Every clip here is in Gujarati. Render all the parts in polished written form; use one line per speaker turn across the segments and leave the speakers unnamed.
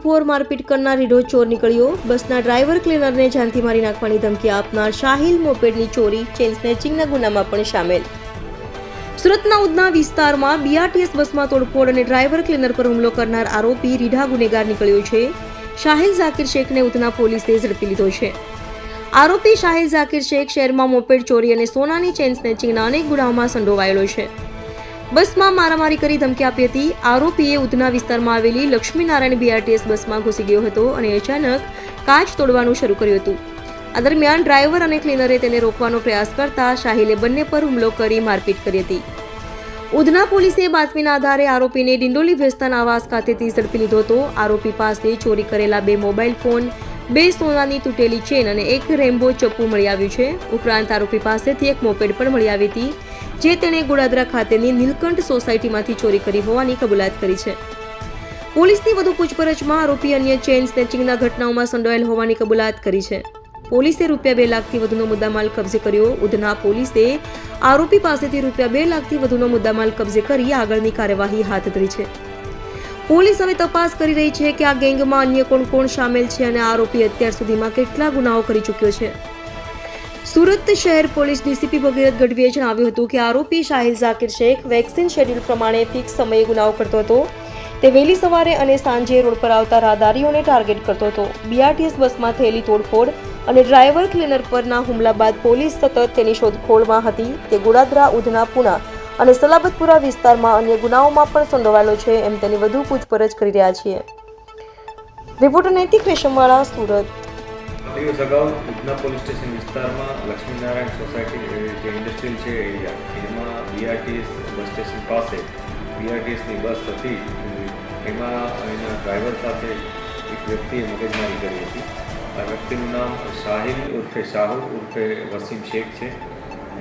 તોડફોડ મારપીટ કરનાર રીઢો ચોર નીકળ્યો। બસના ડ્રાઈવર ક્લીનરને જાનથી મારી નાખવાની ધમકી આપનાર શાહિલ મોપેડની ચોરી ચેઇન સ્નેચિંગના ગુનામાં પણ સામેલ। સુરતના ઉધના વિસ્તારમાં બીઆરટીએસ બસમાં તોડફોડ અને ડ્રાઈવર ક્લીનર પર હુમલો કરનાર આરોપી રીઢા ગુનેગાર નીકળ્યો છે। શાહિલ ઝાકીર શેખને ઉધના પોલીસે ઝડપી લીધો છે। આરોપી શાહિલ ઝાકીર શેખ શહેરમાં મોપેડ ચોરી અને સોનાની ચેઇન સ્નેચિંગના અનેક ગુનાઓમાં સંડોવાયેલો છે। બસમાં મારામારી કરી ધમકી આપી હતી। આરોપીએ ઉધના વિસ્તારમાં આવેલી લક્ષ્મીનારાયણ બીઆરટીએસ બસમાં ઘૂસી ગયો હતો અને અચાનક કાચ તોડવાનું શરૂ કર્યું હતું। આ દરમિયાન ડ્રાઈવર અને ક્લીનરે તેને રોકવાનો પ્રયાસ કરતા શાહિલે બંને પર હુમલો કરી મારપીટ કરી હતી। ઉધના પોલીસે બાતમીના આધારે આરોપીને ડિંડોલી ભેસ્તાન આવાસ ખાતેથી ઝડપી લીધો હતો। આરોપી પાસે ચોરી કરેલા 2 મોબાઈલ ફોન, 2 સોનાની તૂટેલી ચેન અને 1 રેમ્બો ચપ્પુ મળી આવ્યું છે। ઉપરાંત આરોપી પાસેથી 1 મોપેડ પણ મળી આવી હતી, જે તેણે ગોડાદરા ખાતેની નીલકંઠ સોસાયટીમાંથી ચોરી કરી હોવાની કબૂલાત કરી છે। પોલીસની વધુ પૂછપરછમાં આરોપી અન્ય ચેઇન સ્નેચિંગના ઘટનાઓમાં સંડોવાયેલ હોવાની કબૂલાત કરી છે। પોલીસે રૂપિયા 2 લાખથી વધુનો મુદ્દામાલ કબજે કર્યો। ઉધના પોલીસે આરોપી પાસેથી રૂપિયા 2 લાખથી વધુનો મુદ્દામાલ કબજે કરી આગળની કાર્યવાહી હાથ ધરી છે। પોલીસ હવે તપાસ કરી રહી છે કે આ ગેંગમાં અન્ય કોણ સામેલ છે અને આરોપી અત્યાર સુધીમાં કેટલા ગુનાઓ કરી ચૂક્યો છે। સુરત શહેર પોલીસ ડીસીપી ભગીરથ ગઢવીએ જણાવ્યું હતું કે આરોપી શાહિલ ઝાકીર શેખ વેક્સિન શેડ્યુલ પ્રમાણે ફિક્સ સમયે ગુનાઓ કરતો હતો। તે વહેલી સવારે અને સાંજે રોડ પર આવતા રાહદારીઓને ટાર્ગેટ કરતો હતો। બીઆરટીએસ બસમાં થયેલી તોડફોડ અને ડ્રાઈવર ક્લીનર પરના હુમલા બાદ પોલીસ સતત તેની શોધખોળમાં હતી। તે ગોડાદરા, ઉધના, પુના અને સલાબતપુરા વિસ્તારમાં અન્ય ગુનાઓમાં પણ સંડોવાયેલો છે એમ તેની વધુ પૂછપરછ કરી રહ્યા છીએ। રિપોર્ટર નૈતિક રેશમવાળા, સુરત।
દિવસ અગાઉ ઉધના પોલીસ સ્ટેશન વિસ્તારમાં લક્ષ્મીનારાયણ સોસાયટી જે ઇન્ડસ્ટ્રીયલ છે એરિયા, એમાં બીઆરટીએસ બસ સ્ટેશન પાસે બીઆરટીએસની બસ હતી। એમાં એના ડ્રાઈવર સાથે એક વ્યક્તિએ મગજમારી કરી હતી। આ વ્યક્તિનું નામ શાહિલ ઉર્ફે શાહુ ઉર્ફે વસીમ શેખ છે।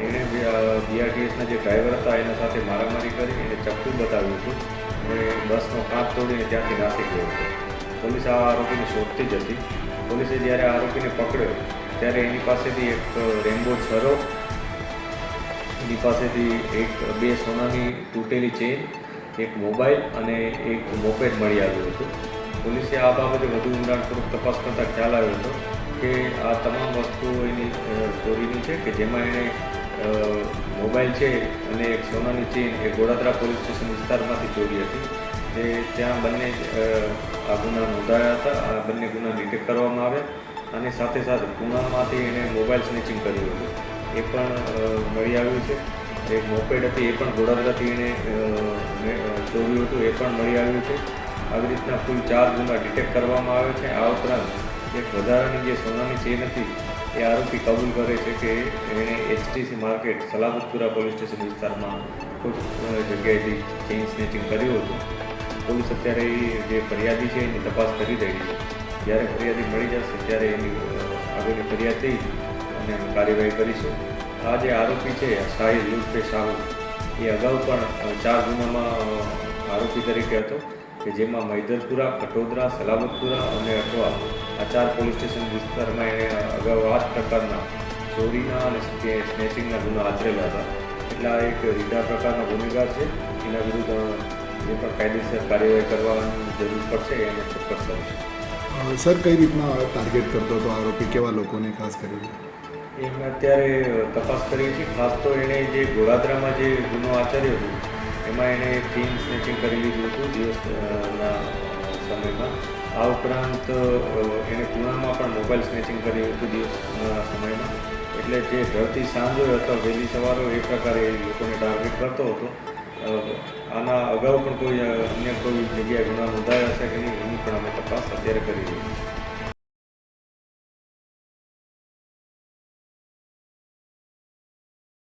એણે બીઆરટીએસના જે ડ્રાઈવર હતા એના સાથે મારામારી કરી, એને ચપ્પુ બતાવ્યું હતું અને બસનો કાચ તોડીને ત્યાંથી નાસી ગયો હતો। પોલીસ આ આરોપીને શોધતી જ હતી। પોલીસે જ્યારે આરોપીને પકડ્યો ત્યારે એની પાસેથી એક રેમ્બો છરો, એની પાસેથી 2 સોનાની તૂટેલી ચેન, 1 મોબાઈલ અને 1 મોપેડ મળી આવ્યું હતું। પોલીસે આ બાબતે વધુ ઊંડાણપૂર્વક તપાસ કરતાં ખ્યાલ આવ્યો હતો કે આ તમામ વસ્તુઓ એની ચોરીની છે, કે જેમાં એણે મોબાઈલ છે અને 1 સોનાની ચેન એ ગોડાદરા પોલીસ સ્ટેશન વિસ્તારમાંથી ચોરી હતી। જે ત્યાં બંને આ ગુના નોંધાયા હતા। આ બંને ગુના ડિટેક્ટ કરવામાં આવ્યા અને સાથે સાથે પુનામાંથી એણે મોબાઈલ સ્નેચિંગ કર્યું હતું, એ પણ મળી આવ્યું છે। એક મોપેડ હતી, એ પણ ગોડાદરાથી એણે ચોર્યું હતું, એ પણ મળી આવ્યું છે। આવી રીતના કુલ 4 ગુના ડિટેક્ટ કરવામાં આવે છે। આ ઉપરાંત એક વધારાની જે સોનાની ચેન હતી એ આરોપી કબૂલ કરે છે કે એણે HTC market Salabatpura police station વિસ્તારમાં કોઈ જગ્યાએથી ચેઇન સ્નેચિંગ કર્યું હતું। પોલીસ અત્યારે જે ફરિયાદી છે એની તપાસ કરી રહી છે। જ્યારે ફરિયાદી મળી જશે ત્યારે એની આગળની ફરિયાદ થઈ અને અમે કાર્યવાહી કરીશું। આ જે આરોપી છે શાહિલ ઉર્ફે શાહુ, એ અગાઉ પણ 4 ગુનામાં આરોપી તરીકે હતો, કે જેમાં મૈદરપુરા, કટોદરા, સલાબતપુરા અને અઠવા આ 4 પોલીસ સ્ટેશન વિસ્તારમાં એણે અગાઉ આ જ પ્રકારના ચોરીના અને સ્નેચિંગના ગુના આચરેલા હતા। એટલે આ એક રીઢા પ્રકારનો ગુનેગાર છે। એના વિરુદ્ધ જે પણ કાયદેસર કાર્યવાહી કરવાની જરૂર પડશે એ અમે ચોક્કસ કરીશું।
સર, કઈ રીતના ટાર્ગેટ કરતો હતો આરોપી, કેવા લોકોને ખાસ કરીને?
એ અમે અત્યારે તપાસ કરી છે। ખાસ તો એણે જે ગોડાદરામાં જે ગુનો આચર્યો હતો એમાં એણે ચેઇન સ્નેચિંગ કરી લીધું હતું દિવસના સમયમાં। આ ઉપરાંત એણે પુણામાં પણ મોબાઈલ સ્નેચિંગ કર્યું હતું દિવસના સમયમાં। એટલે જે ઢળતી સાંજ હોય અથવા વહેલી સવાર હોય એ પ્રકારે લોકોને ટાર્ગેટ કરતો હતો। આના અગાઉ પણ કોઈ અન્ય કોઈ જગ્યાએ ગુના નોંધાયા હશે કે નહીં એની પણ અમે તપાસ અત્યારે કરી રહી છીએ।